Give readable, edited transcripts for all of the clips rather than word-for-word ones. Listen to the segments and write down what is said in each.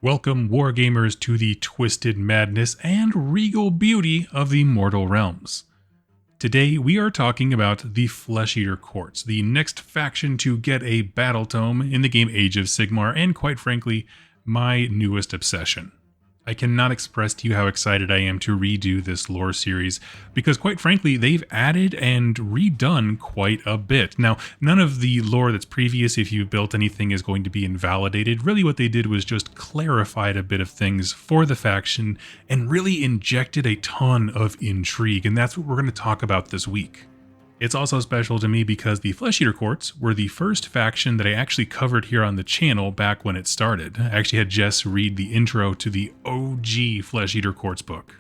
Welcome, wargamers, to the twisted madness and regal beauty of the mortal realms. Today we are talking about the Flesh Eater Courts, the next faction to get a battle tome in the game Age of Sigmar, and quite frankly, my newest obsession. I cannot express to you how excited I am to redo this lore series, because quite frankly, they've added and redone quite a bit. Now, none of the lore that's previous, if you built anything, is going to be invalidated. Really what they did was just clarified a bit of things for the faction, and really injected a ton of intrigue, and that's what we're going to talk about this week. It's also special to me because the Flesh Eater Courts were the first faction that I actually covered here on the channel back when it started. I actually had Jess read the intro to the OG Flesh Eater Courts book.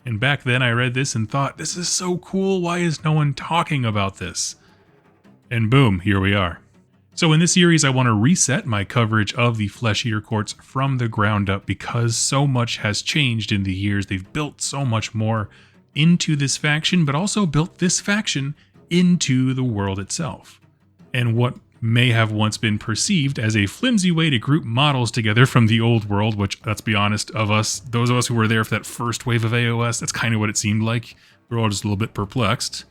And back then I read this and thought, this is so cool, why is no one talking about this? And boom, here we are. So in this series I want to reset my coverage of the Flesh Eater Courts from the ground up because so much has changed in the years. They've built so much more into this faction, but also built this faction into the world itself. And what may have once been perceived as a flimsy way to group models together from the old world, which, let's be honest, those of us who were there for that first wave of AOS, that's kind of what it seemed like. We're all just a little bit perplexed.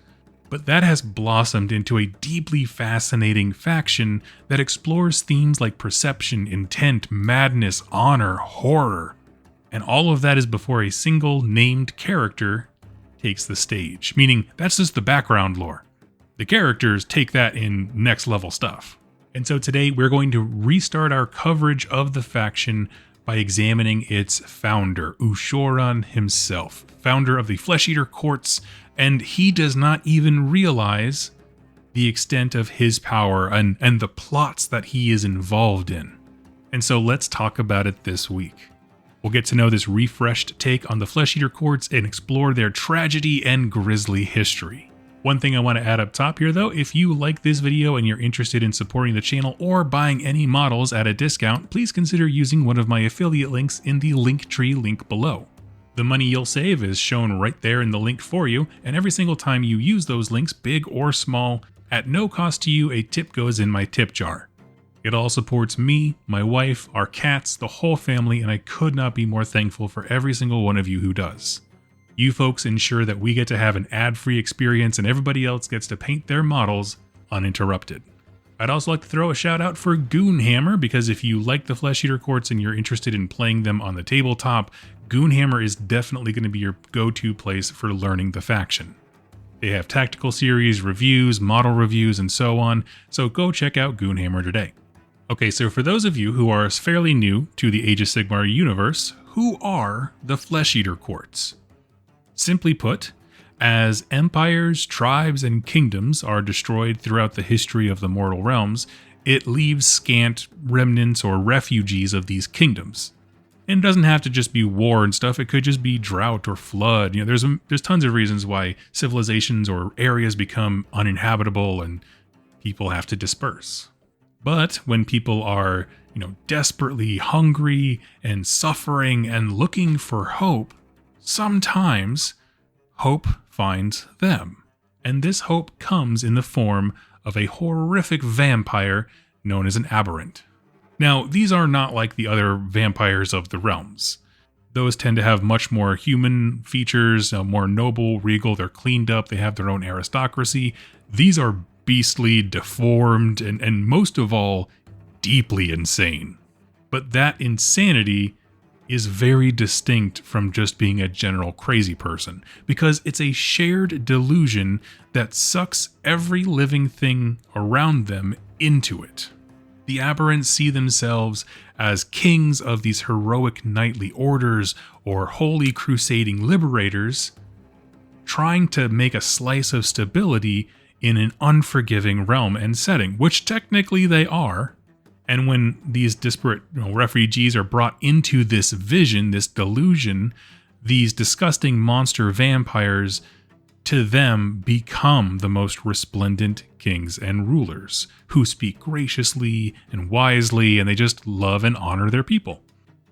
But that has blossomed into a deeply fascinating faction that explores themes like perception, intent, madness, honor, horror. And all of that is before a single named character takes the stage, meaning that's just the background lore. The characters take that in next level stuff. And so today we're going to restart our coverage of the faction by examining its founder, Ushoran himself, founder of the Flesh Eater Courts, and he does not even realize the extent of his power and the plots that he is involved in. And so let's talk about it this week. We'll get to know this refreshed take on the Flesh Eater Courts and explore their tragedy and grisly history. One thing I want to add up top here though, if you like this video and you're interested in supporting the channel or buying any models at a discount, please consider using one of my affiliate links in the Linktree link below. The money you'll save is shown right there in the link for you, and every single time you use those links, big or small, at no cost to you, a tip goes in my tip jar. It all supports me, my wife, our cats, the whole family, and I could not be more thankful for every single one of you who does. You folks ensure that we get to have an ad-free experience and everybody else gets to paint their models uninterrupted. I'd also like to throw a shout out for Goonhammer, because if you like the Flesh Eater Courts and you're interested in playing them on the tabletop, Goonhammer is definitely going to be your go-to place for learning the faction. They have tactical series, reviews, model reviews, and so on, so go check out Goonhammer today. Okay, so for those of you who are fairly new to the Age of Sigmar universe, who are the Flesh Eater Courts? Simply put, as empires, tribes, and kingdoms are destroyed throughout the history of the mortal realms, it leaves scant remnants or refugees of these kingdoms. And it doesn't have to just be war and stuff, it could just be drought or flood. You know, there's tons of reasons why civilizations or areas become uninhabitable and people have to disperse. But when people are, desperately hungry and suffering and looking for hope, sometimes hope finds them. And this hope comes in the form of a horrific vampire known as an aberrant. Now, these are not like the other vampires of the realms. Those tend to have much more human features, more noble, regal, they're cleaned up, they have their own aristocracy. These are beastly, deformed, and most of all, deeply insane. But that insanity is very distinct from just being a general crazy person, because it's a shared delusion that sucks every living thing around them into it. The aberrants see themselves as kings of these heroic knightly orders or holy crusading liberators, trying to make a slice of stability in an unforgiving realm and setting, which technically they are. And when these disparate refugees are brought into this vision, this delusion, these disgusting monster vampires, to them, become the most resplendent kings and rulers, who speak graciously and wisely, and they just love and honor their people.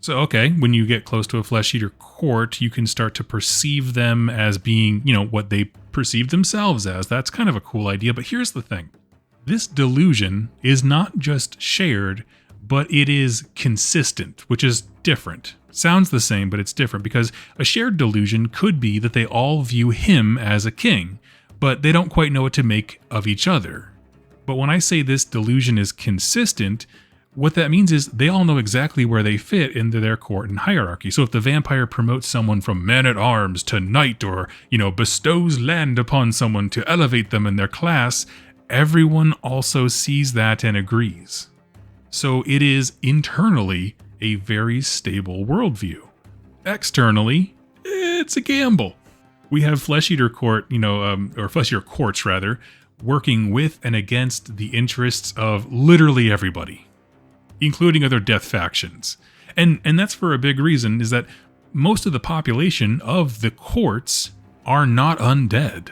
So, okay, when you get close to a Flesh Eater Court, you can start to perceive them as being, what they perceive themselves as. That's kind of a cool idea, but here's the thing. This delusion is not just shared but it is consistent, which is different. Sounds the same, but it's different because a shared delusion could be that they all view him as a king, but they don't quite know what to make of each other. But when I say this delusion is consistent, what that means is they all know exactly where they fit into their court and hierarchy. So if the vampire promotes someone from man-at-arms to knight or, bestows land upon someone to elevate them in their class, everyone also sees that and agrees. So it is internally a very stable worldview. Externally, it's a gamble. We have Flesh Eater Court, or Flesh Eater Courts rather, working with and against the interests of literally everybody, including other death factions. And that's for a big reason, is that most of the population of the courts are not undead.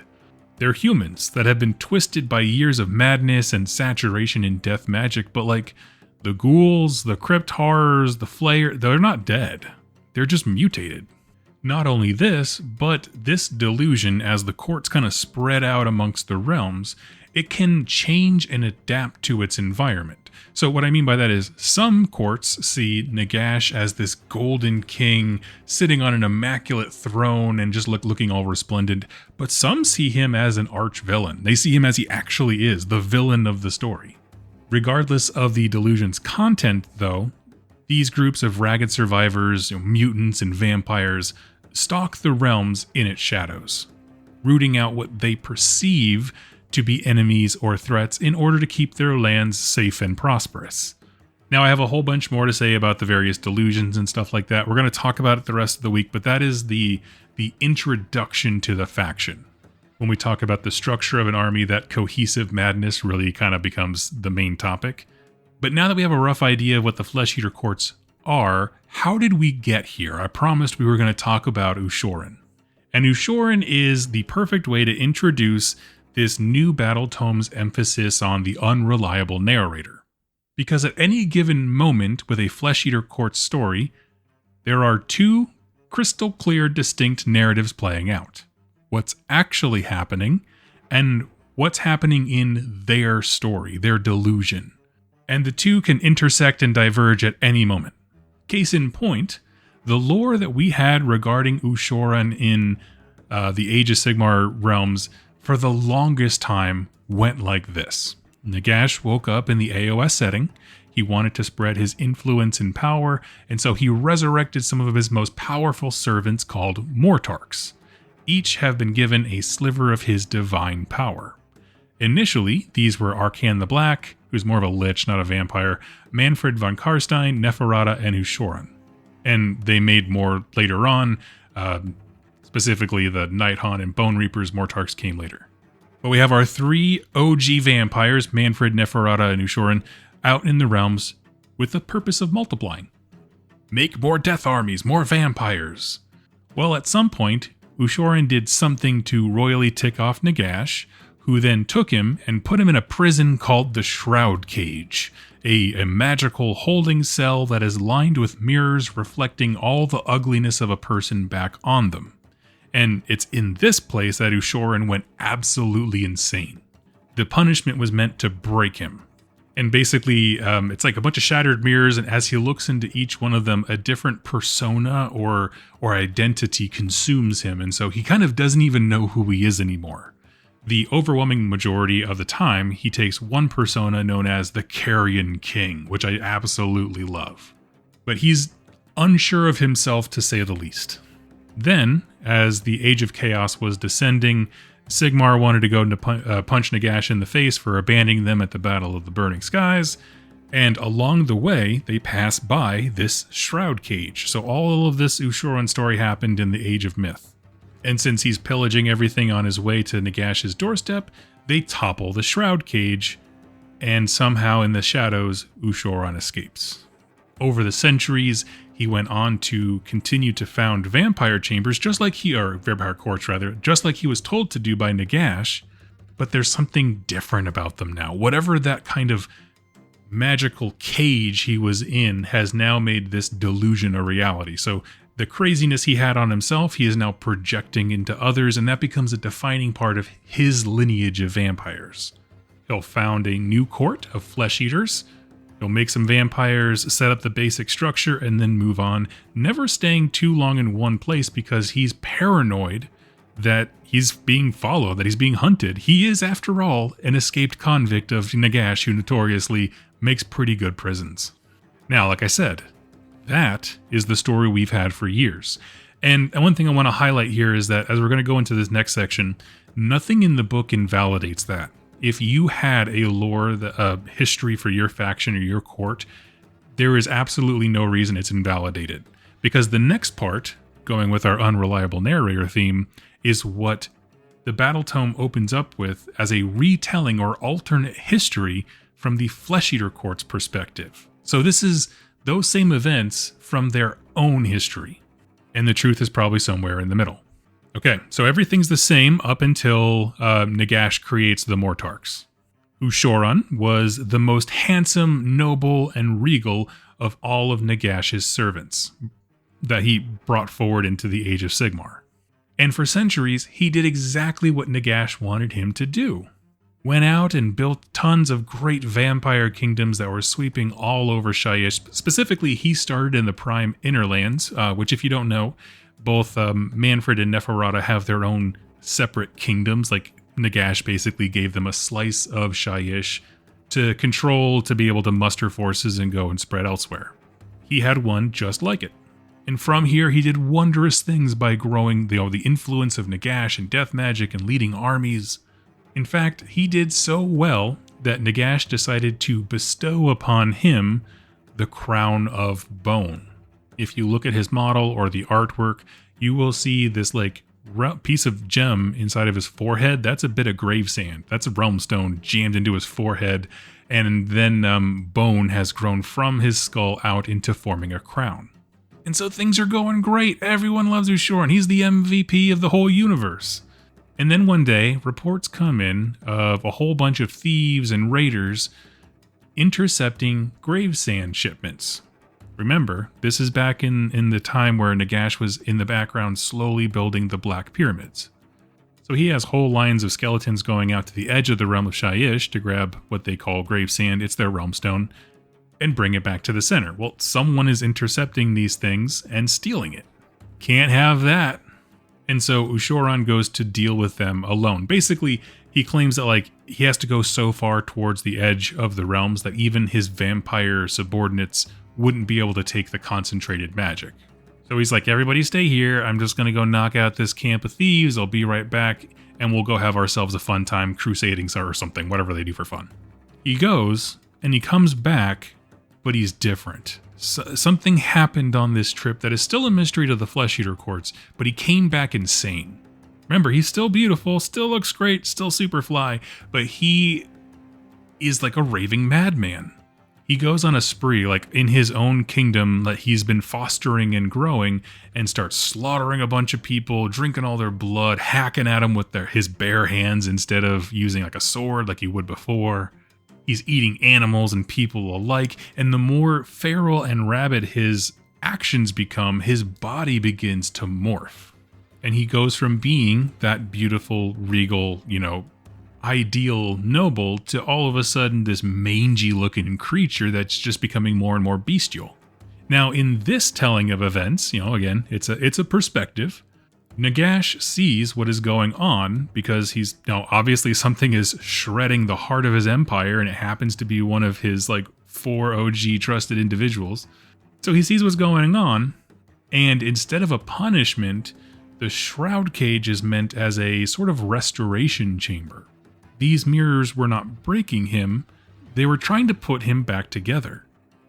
They're humans that have been twisted by years of madness and saturation in death magic, but like the ghouls, the crypt horrors, the flayer, they're not dead. They're just mutated. Not only this, but this delusion, as the courts kind of spread out amongst the realms, it can change and adapt to its environment. So what I mean by that is some courts see Nagash as this golden king sitting on an immaculate throne and just looking all resplendent, but some see him as an arch-villain. They see him as he actually is, the villain of the story. Regardless of the delusion's content, though, these groups of ragged survivors, mutants and vampires, stalk the realms in its shadows, rooting out what they perceive to be enemies or threats in order to keep their lands safe and prosperous. Now, I have a whole bunch more to say about the various delusions and stuff like that. We're going to talk about it the rest of the week, but that is the introduction to the faction. When we talk about the structure of an army, that cohesive madness really kind of becomes the main topic. But now that we have a rough idea of what the Flesh Eater Courts are, how did we get here? I promised we were going to talk about Ushoran. And Ushoran is the perfect way to introduce this new battle tome's emphasis on the unreliable narrator. Because at any given moment with a Flesh Eater Court story, there are two crystal clear distinct narratives playing out. What's actually happening and what's happening in their story, their delusion. And the two can intersect and diverge at any moment. Case in point, the lore that we had regarding Ushoran in the Age of Sigmar realms for the longest time went like this. Nagash woke up in the AOS setting. He wanted to spread his influence and power, and so he resurrected some of his most powerful servants called Mortarchs. Each have been given a sliver of his divine power. Initially, these were Arcan the Black, who's more of a lich, not a vampire, Manfred von Karstein, Neferata, and Ushoran. And they made more later on, specifically the Nighthaunt and Bone Reapers. Mortarchs came later. But we have our three OG vampires, Manfred, Neferata, and Ushoran, out in the realms with the purpose of multiplying. Make more death armies, more vampires. Well, at some point, Ushoran did something to royally tick off Nagash, who then took him and put him in a prison called the Shroud Cage, a magical holding cell that is lined with mirrors reflecting all the ugliness of a person back on them. And it's in this place that Ushoran went absolutely insane. The punishment was meant to break him. And basically, it's like a bunch of shattered mirrors, and as he looks into each one of them, a different persona or identity consumes him, and so he kind of doesn't even know who he is anymore. The overwhelming majority of the time, he takes one persona known as the Carrion King, which I absolutely love. But he's unsure of himself, to say the least. Then, as the Age of Chaos was descending, Sigmar wanted to go and punch Nagash in the face for abandoning them at the Battle of the Burning Skies, and along the way, they pass by this Shroud Cage. So all of this Ushoran story happened in the Age of Myth. And since he's pillaging everything on his way to Nagash's doorstep, they topple the Shroud Cage, and somehow in the shadows, Ushoran escapes. Over the centuries, he went on to continue to found vampire chambers, vampire courts rather, just like he was told to do by Nagash, but there's something different about them now. Whatever that kind of magical cage he was in has now made this delusion a reality. So the craziness he had on himself, he is now projecting into others, and that becomes a defining part of his lineage of vampires. He'll found a new court of flesh eaters, He'll make some vampires, set up the basic structure, and then move on, never staying too long in one place because he's paranoid that he's being followed, that he's being hunted. He is, after all, an escaped convict of Nagash who notoriously makes pretty good prisons. Now, like I said, that is the story we've had for years. And one thing I want to highlight here is that as we're going to go into this next section, nothing in the book invalidates that. If you had a lore, a history for your faction or your court, there is absolutely no reason it's invalidated. Because the next part, going with our unreliable narrator theme, is what the Battle Tome opens up with as a retelling or alternate history from the Flesh Eater Court's perspective. So this is those same events from their own history. And the truth is probably somewhere in the middle. Okay, so everything's the same up until Nagash creates the Mortarchs. Ushoran was the most handsome, noble, and regal of all of Nagash's servants that he brought forward into the Age of Sigmar. And for centuries, he did exactly what Nagash wanted him to do. Went out and built tons of great vampire kingdoms that were sweeping all over Shyish. Specifically, he started in the Prime Innerlands, which if you don't know, both Manfred and Neferata have their own separate kingdoms. Like Nagash basically gave them a slice of Shyish to control, to be able to muster forces and go and spread elsewhere. He had one just like it. And from here, he did wondrous things by growing the influence of Nagash and death magic and leading armies. In fact, he did so well that Nagash decided to bestow upon him the crown of bone. If you look at his model or the artwork, you will see this piece of gem inside of his forehead. That's a bit of grave sand. That's a realm stone jammed into his forehead. And then bone has grown from his skull out into forming a crown. And so things are going great. Everyone loves Ushoran. He's the MVP of the whole universe. And then one day, reports come in of a whole bunch of thieves and raiders intercepting grave sand shipments. Remember, this is back in the time where Nagash was in the background slowly building the Black Pyramids. So he has whole lines of skeletons going out to the edge of the realm of Shyish to grab what they call grave sand. It's their realm stone. And bring it back to the center. Well, someone is intercepting these things and stealing it. Can't have that. And so Ushoran goes to deal with them alone. Basically, he claims that he has to go so far towards the edge of the realms that even his vampire subordinates wouldn't be able to take the concentrated magic. So he's like, everybody stay here. I'm just going to go knock out this camp of thieves. I'll be right back. And we'll go have ourselves a fun time crusading or something, whatever they do for fun. He goes and he comes back, but he's different. Something happened on this trip that is still a mystery to the Flesh Eater Courts, but he came back insane. Remember, he's still beautiful, still looks great, still super fly, but he is like a raving madman. He goes on a spree, in his own kingdom that he's been fostering and growing, and starts slaughtering a bunch of people, drinking all their blood, hacking at them with his bare hands instead of using a sword like he would before. He's eating animals and people alike, and the more feral and rabid his actions become, his body begins to morph. And he goes from being that beautiful, regal, ideal noble to all of a sudden this mangy-looking creature that's just becoming more and more bestial. Now, in this telling of events, again, it's a perspective. Nagash sees what is going on because he's obviously something is shredding the heart of his empire, and it happens to be one of his 4 OG trusted individuals. So he sees what's going on, and instead of a punishment, the shroud cage is meant as a sort of restoration chamber. These mirrors were not breaking him, they were trying to put him back together.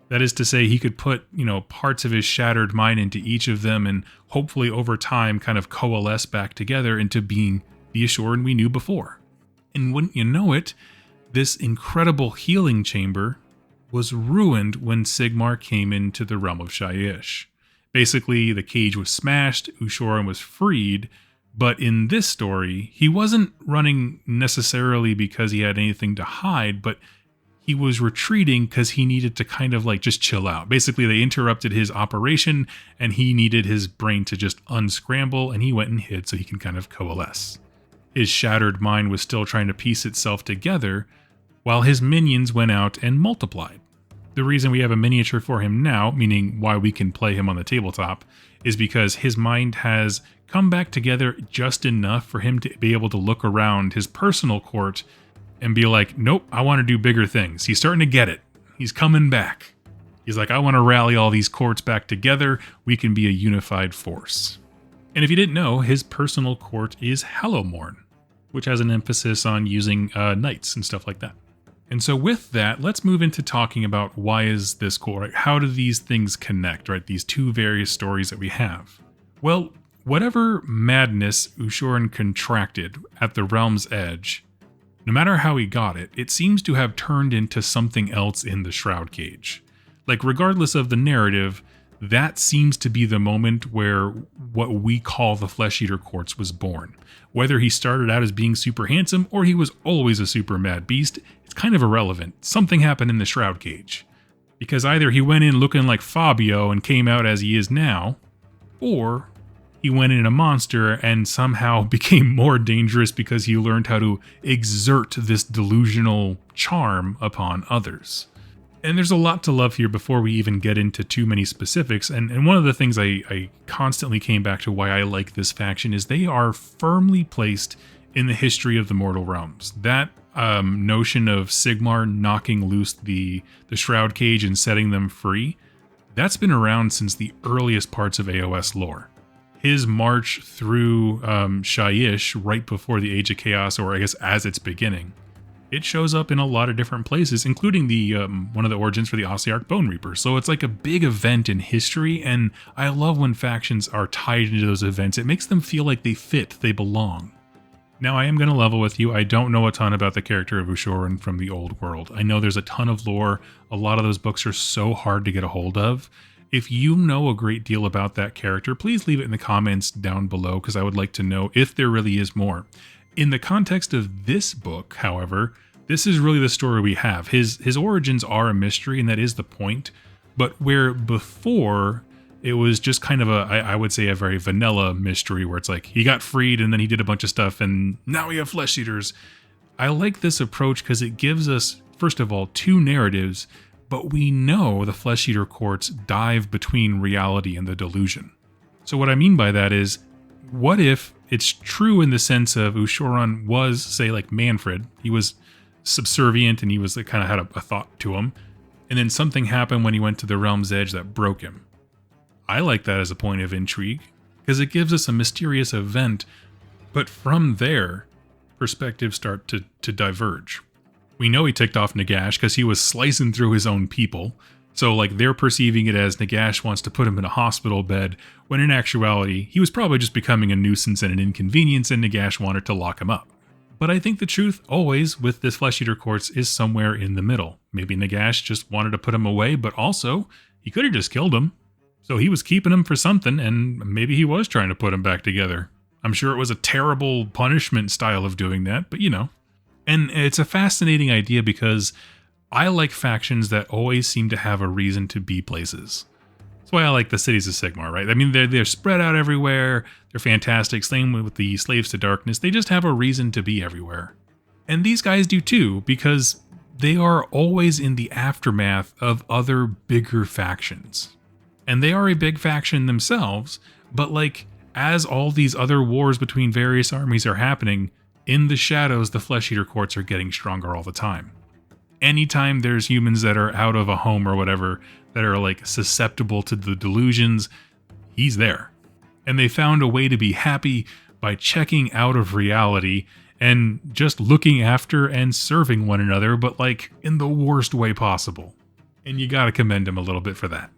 That is to say, he could put, parts of his shattered mind into each of them and hopefully over time kind of coalesce back together into being the Ushoran we knew before. And wouldn't you know it, this incredible healing chamber was ruined when Sigmar came into the realm of Shyish. Basically, the cage was smashed, Ushoran was freed, but in this story, he wasn't running necessarily because he had anything to hide, but he was retreating because he needed to kind of just chill out. Basically, they interrupted his operation and he needed his brain to just unscramble, and he went and hid so he can kind of coalesce. His shattered mind was still trying to piece itself together while his minions went out and multiplied. The reason we have a miniature for him now, meaning why we can play him on the tabletop, is because his mind has come back together just enough for him to be able to look around his personal court and be like, nope, I want to do bigger things. He's starting to get it. He's coming back. He's like, I want to rally all these courts back together. We can be a unified force. And if you didn't know, his personal court is Hallowmorn, which has an emphasis on using knights and stuff like that. And so with that, let's move into talking about why is this cool, right? How do these things connect, right? These two various stories that we have. Well, whatever madness Ushoran contracted at the realm's edge, no matter how he got it, it seems to have turned into something else in the Shroud Cage. Like, regardless of the narrative, that seems to be the moment where what we call the Flesh Eater Courts was born. Whether he started out as being super handsome or he was always a super mad beast, it's kind of irrelevant. Something happened in the Shroud Cage. Because either he went in looking like Fabio and came out as he is now, or he went in a monster and somehow became more dangerous because he learned how to exert this delusional charm upon others. And there's a lot to love here before we even get into too many specifics. And one of the things I constantly came back to why I like this faction is they are firmly placed in the history of the Mortal Realms. That notion of Sigmar knocking loose the Shroud Cage and setting them free, that's been around since the earliest parts of AOS lore. His march through Shyish right before the Age of Chaos, or I guess as it's beginning, it shows up in a lot of different places, including the one of the origins for the Ossiarch Bone Reaper. So it's like a big event in history, and I love when factions are tied into those events. It makes them feel like they fit, they belong. Now, I am going to level with you. I don't know a ton about the character of Ushoran from the old world. I know there's a ton of lore. A lot of those books are so hard to get a hold of. If you know a great deal about that character, please leave it in the comments down below, because I would like to know if there really is more. In the context of this book, however, this is really the story we have. His origins are a mystery, and that is the point. But where before, it was just kind of I would say a very vanilla mystery, where it's like, he got freed, and then he did a bunch of stuff, and now we have Flesh Eaters. I like this approach because it gives us, first of all, two narratives, but we know the Flesh Eater Courts dive between reality and the delusion. So what I mean by that is, what if it's true in the sense of Ushoran was, say, like Manfred, he was subservient and he was kind of had a thought to him, and then something happened when he went to the Realm's Edge that broke him. I like that as a point of intrigue, because it gives us a mysterious event, but from there, perspectives start to diverge. We know he ticked off Nagash because he was slicing through his own people. So like they're perceiving it as Nagash wants to put him in a hospital bed, when in actuality, he was probably just becoming a nuisance and an inconvenience, and Nagash wanted to lock him up. But I think the truth always with this Flesh Eater Courts is somewhere in the middle. Maybe Nagash just wanted to put him away, but also he could have just killed him. So he was keeping him for something, and maybe he was trying to put him back together. I'm sure it was a terrible punishment style of doing that, but you know. And it's a fascinating idea because I like factions that always seem to have a reason to be places. That's why I like the Cities of Sigmar, right? I mean, they're spread out everywhere. They're fantastic. Same with the Slaves to Darkness. They just have a reason to be everywhere. And these guys do too, because they are always in the aftermath of other bigger factions. And they are a big faction themselves, but like, as all these other wars between various armies are happening, in the shadows, the Flesh Eater Courts are getting stronger all the time. Anytime there's humans that are out of a home or whatever, that are like susceptible to the delusions, he's there. And they found a way to be happy by checking out of reality and just looking after and serving one another, but like in the worst way possible. And you gotta commend him a little bit for that.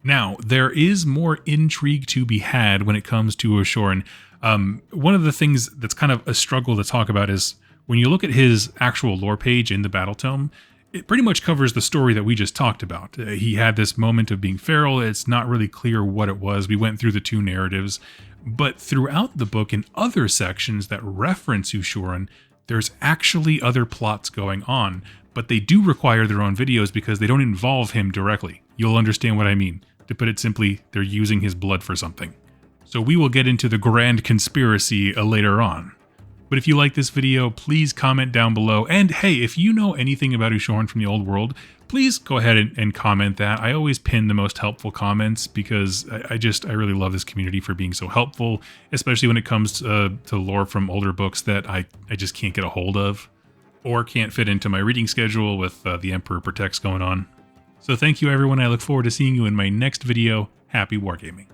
Now, there is more intrigue to be had when it comes to Ushoran. One of the things that's kind of a struggle to talk about is when you look at his actual lore page in the Battle Tome, it pretty much covers the story that we just talked about. He had this moment of being feral. It's not really clear what it was. We went through the two narratives. But throughout the book, in other sections that reference Ushoran, there's actually other plots going on. But they do require their own videos because they don't involve him directly. You'll understand what I mean. To put it simply, they're using his blood for something. So we will get into the grand conspiracy later on. But if you like this video, please comment down below. And hey, if you know anything about Ushoran from the old world, please go ahead and comment that. I always pin the most helpful comments because I really love this community for being so helpful, especially when it comes to lore from older books that I just can't get a hold of or can't fit into my reading schedule with the Emperor Protects going on. So thank you everyone. I look forward to seeing you in my next video. Happy wargaming.